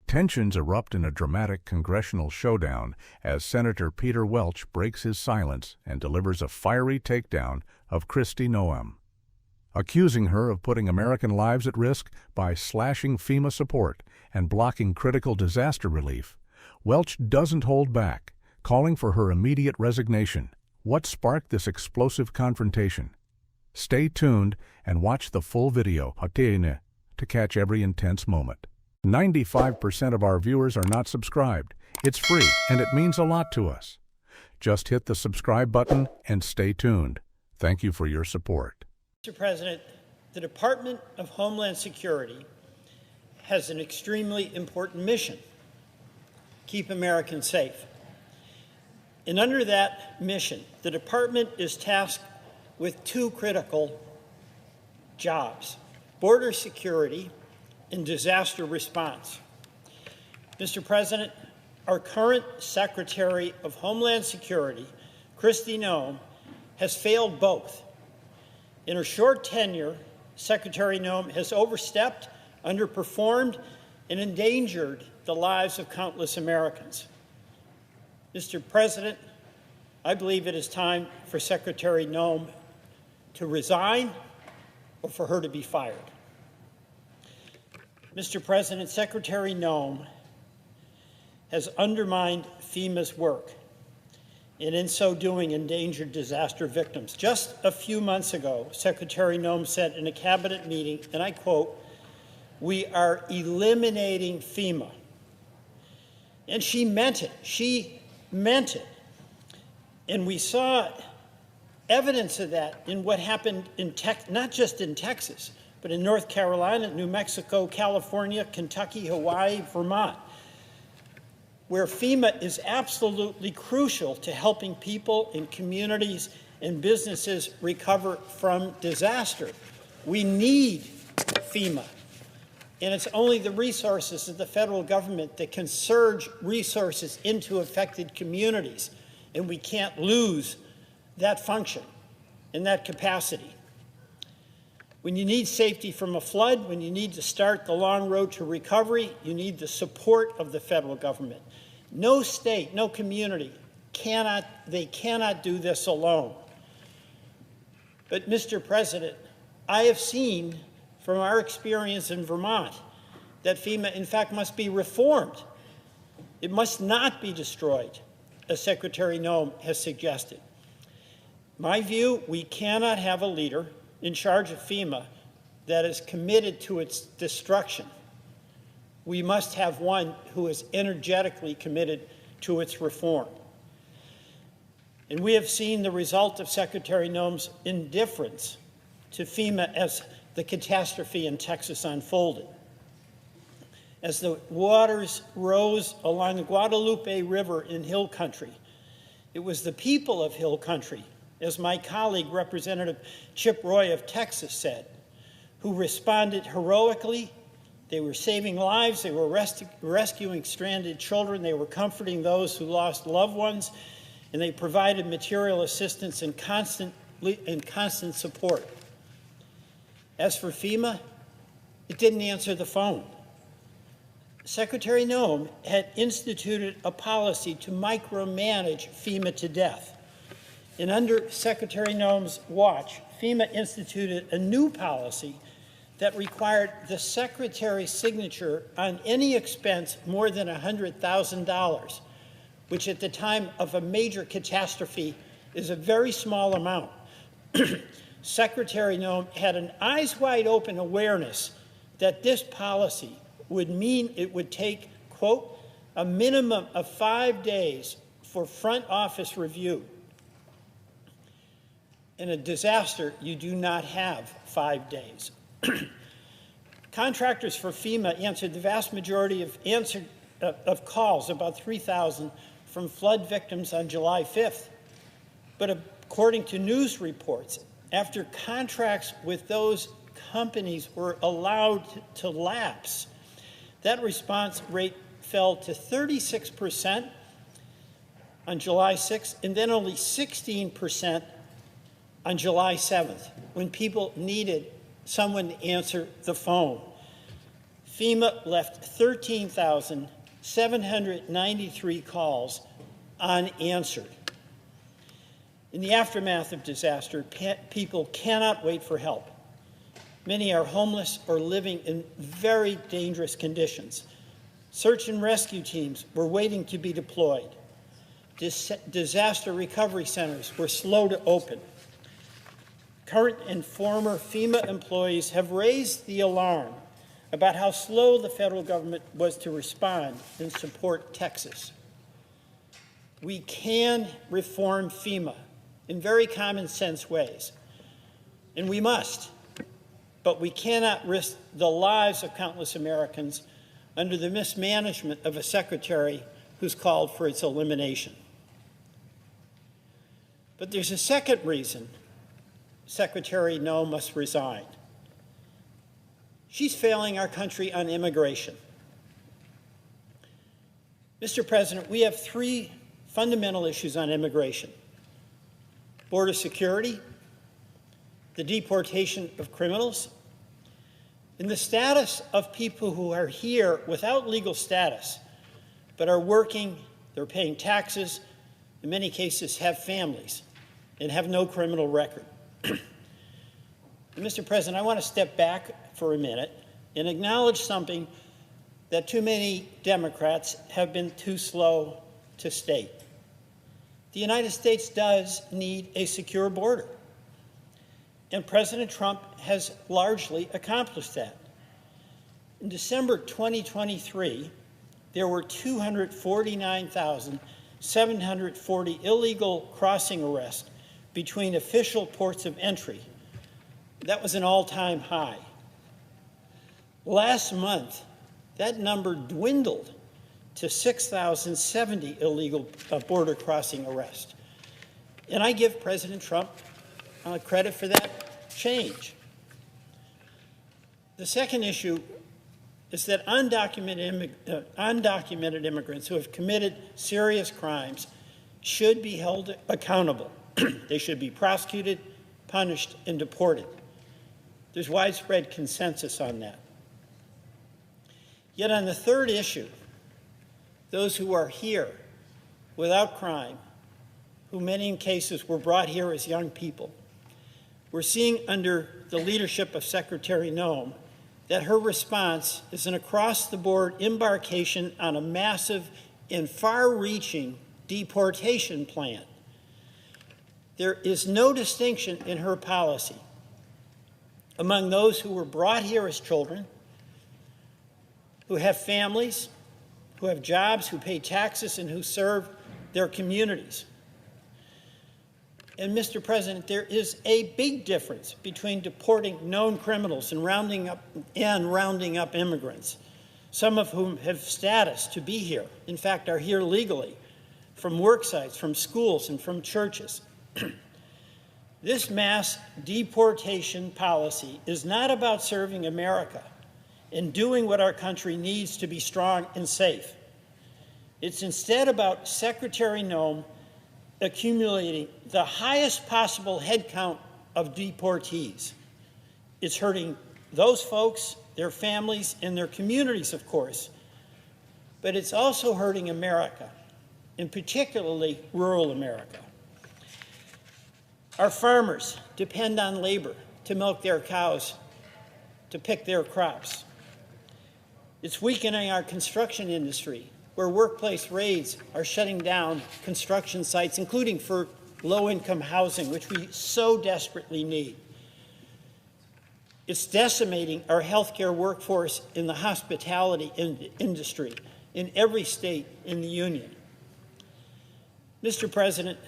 Tensions erupt in a dramatic congressional showdown as Senator Peter Welch breaks his silence and delivers a fiery takedown of Kristi Noem, accusing her of putting American lives at risk by slashing FEMA support and blocking critical disaster relief. Welch doesn't hold back, calling for her immediate resignation. What sparked this explosive confrontation? Stay tuned and watch the full video to catch every intense moment. 95% of our viewers are not subscribed. It's free, and it means a lot to us. Just hit the subscribe button and stay tuned. Thank you for your support. Mr. President, the Department of Homeland Security has an extremely important mission: keep Americans safe. And under that mission, the department is tasked with two critical jobs: border security and disaster response. Mr. President, our current Secretary of Homeland Security, Kristi Noem, has failed both. In her short tenure, Secretary Noem has overstepped, underperformed, and endangered the lives of countless Americans. Mr. President, I believe it is time for Secretary Noem to resign or for her to be fired. Mr. President, Secretary Noem has undermined FEMA's work, and in so doing endangered disaster victims. Just a few months ago, Secretary Noem said in a cabinet meeting, and I quote, "We are eliminating FEMA." And she meant it. She meant it. And we saw evidence of that in what happened in not just in Texas, but in North Carolina, New Mexico, California, Kentucky, Hawaii, Vermont, where FEMA is absolutely crucial to helping people and communities and businesses recover from disaster. We need FEMA, and it's only the resources of the federal government that can surge resources into affected communities, and we can't lose that function and that capacity. When you need safety from a flood, when you need to start the long road to recovery, you need the support of the federal government. No state, no community cannot do this alone. But Mr. President, I have seen from our experience in Vermont that FEMA in fact must be reformed. It must not be destroyed, as Secretary Noem has suggested. My view, we cannot have a leader in charge of FEMA that is committed to its destruction. We must have one who is energetically committed to its reform. And we have seen the result of Secretary Noem's indifference to FEMA as the catastrophe in Texas unfolded. As the waters rose along the Guadalupe River in Hill Country, it was the people of Hill Country, as my colleague, Representative Chip Roy of Texas said, who responded heroically. They were saving lives, they were rescuing stranded children, they were comforting those who lost loved ones, and they provided material assistance and constant support. As for FEMA, it didn't answer the phone. Secretary Noem had instituted a policy to micromanage FEMA to death. And under Secretary Noem's watch, FEMA instituted a new policy that required the Secretary's signature on any expense more than $100,000, which at the time of a major catastrophe is a very small amount. Secretary Noem had an eyes wide open awareness that this policy would mean it would take, quote, a minimum of 5 days for front office review. In a disaster, you do not have 5 days. Contractors for FEMA answered the vast majority of calls, about 3,000, from flood victims on July 5th. But according to news reports, after contracts with those companies were allowed to lapse, that response rate fell to 36% on July 6th, and then only 16% on July 7th, when people needed someone to answer the phone. FEMA left 13,793 calls unanswered. In the aftermath of disaster, people cannot wait for help. Many are homeless or living in very dangerous conditions. Search and rescue teams were waiting to be deployed. Disaster recovery centers were slow to open. Current and former FEMA employees have raised the alarm about how slow the federal government was to respond and support Texas. We can reform FEMA in very common sense ways, and we must, but we cannot risk the lives of countless Americans under the mismanagement of a secretary who's called for its elimination. But there's a second reason Secretary Noem must resign. She's failing our country on immigration. Mr. President, we have three fundamental issues on immigration: border security, the deportation of criminals, and the status of people who are here without legal status, but are working, they're paying taxes, in many cases have families, and have no criminal record. Mr. President, I want to step back for a minute and acknowledge something that too many Democrats have been too slow to state. The United States does need a secure border, and President Trump has largely accomplished that. In December 2023, there were 249,740 illegal crossing arrests between official ports of entry. That was an all-time high. Last month, that number dwindled to 6,070 illegal border crossing arrests. And I give President Trump credit for that change. The second issue is that undocumented immigrants who have committed serious crimes should be held accountable. They should be prosecuted, punished, and deported. There's widespread consensus on that. Yet on the third issue, those who are here without crime, who many cases were brought here as young people, we're seeing under the leadership of Secretary Noem that her response is an across-the-board embarkation on a massive and far-reaching deportation plan. There is no distinction in her policy among those who were brought here as children, who have families, who have jobs, who pay taxes, and who serve their communities. And, Mr. President, there is a big difference between deporting known criminals and rounding up immigrants, some of whom have status to be here, in fact, are here legally, from work sites, from schools, and from churches. This mass deportation policy is not about serving America and doing what our country needs to be strong and safe. It's instead about Secretary Noem accumulating the highest possible headcount of deportees. It's hurting those folks, their families, and their communities, of course, but it's also hurting America, and particularly rural America. Our farmers depend on labor to milk their cows, to pick their crops. It's weakening our construction industry, where workplace raids are shutting down construction sites, including for low-income housing, which we so desperately need. It's decimating our healthcare workforce in the hospitality industry in every state in the union. Mr. President,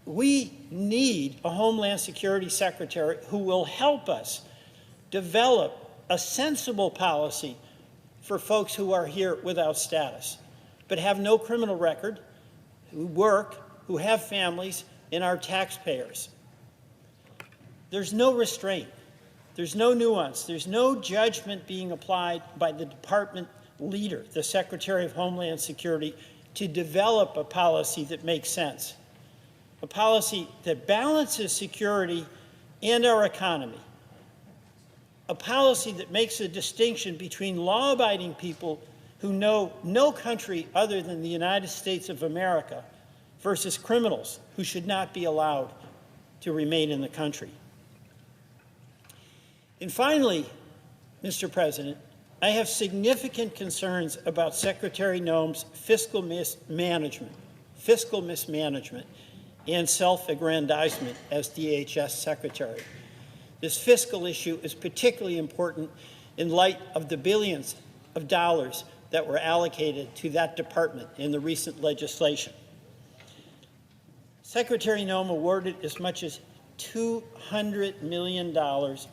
we need a Homeland Security Secretary who will help us develop a sensible policy for folks who are here without status, but have no criminal record, who work, who have families, and are taxpayers. There's no restraint. There's no nuance. There's no judgment being applied by the department leader, the Secretary of Homeland Security, to develop a policy that makes sense, a policy that balances security and our economy. a policy that makes a distinction between law-abiding people who know no country other than the United States of America versus criminals who should not be allowed to remain in the country. And finally, Mr. President, I have significant concerns about Secretary Noem's fiscal mismanagement and self-aggrandizement as DHS Secretary. This fiscal issue is particularly important in light of the billions of dollars that were allocated to that department in the recent legislation. Secretary Noem awarded as much as $200 million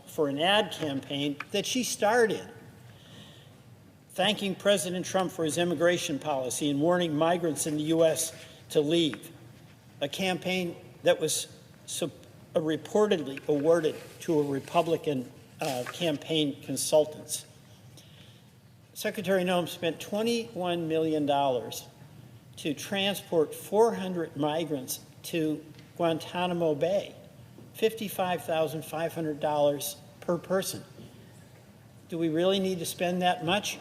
for an ad campaign that she starred in, thanking President Trump for his immigration policy and warning migrants in the U.S. to leave, a campaign that was reportedly awarded to a Republican campaign consultants. Secretary Noem spent $21 million to transport 400 migrants to Guantanamo Bay, $55,500 per person. Do we really need to spend that much?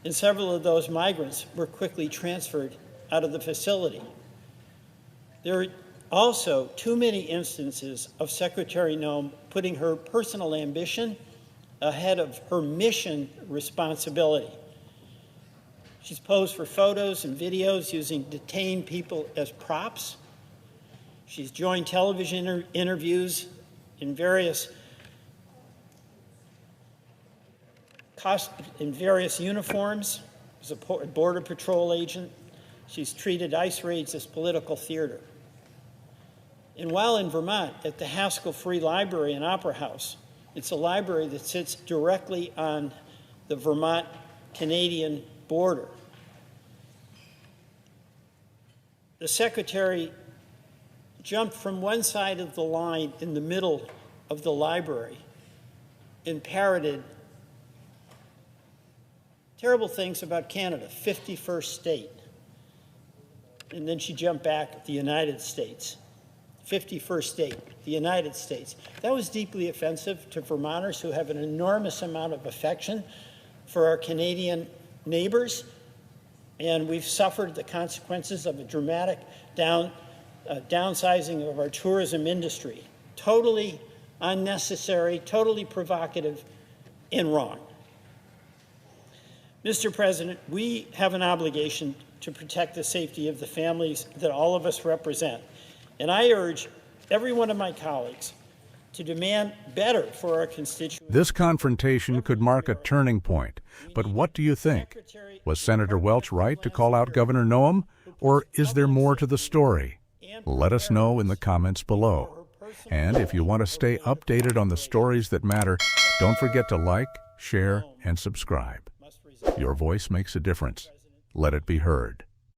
And several of those migrants were quickly transferred out of the facility. There are also too many instances of Secretary Noem putting her personal ambition ahead of her mission responsibility. She's posed for photos and videos using detained people as props. She's joined television interviews in various uniforms as a Border Patrol agent. She's treated ICE raids as political theater. And while in Vermont, at the Haskell Free Library and Opera House, it's a library that sits directly on the Vermont-Canadian border. The secretary jumped from one side of the line in the middle of the library and parroted terrible things about Canada, 51st state. And then she jumped back at the United States. 51st state, the United States. That was deeply offensive to Vermonters who have an enormous amount of affection for our Canadian neighbors, and we've suffered the consequences of a dramatic downsizing of our tourism industry. Totally unnecessary, totally provocative, and wrong. Mr. President, we have an obligation to protect the safety of the families that all of us represent. And I urge every one of my colleagues to demand better for our constituents. This confrontation could mark a turning point, but what do you think? Was Senator Welch right to call out Governor Noem, or is there more to the story? Let us know in the comments below. And if you want to stay updated on the stories that matter, don't forget to like, share, and subscribe. Your voice makes a difference. Let it be heard.